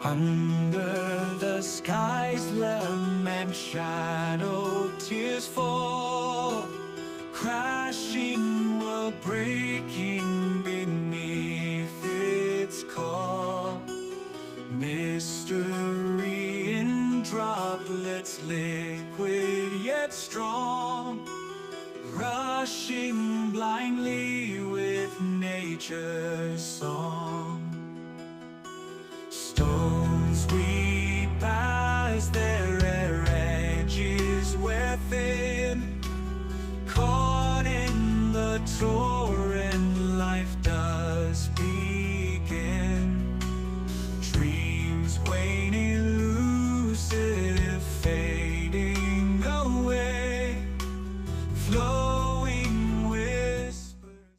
Under the sky's lament shadow, tears fall, crashing while breaking beneath its call. Mystery in droplets, liquid yet strong, rushing blindly with nature's song.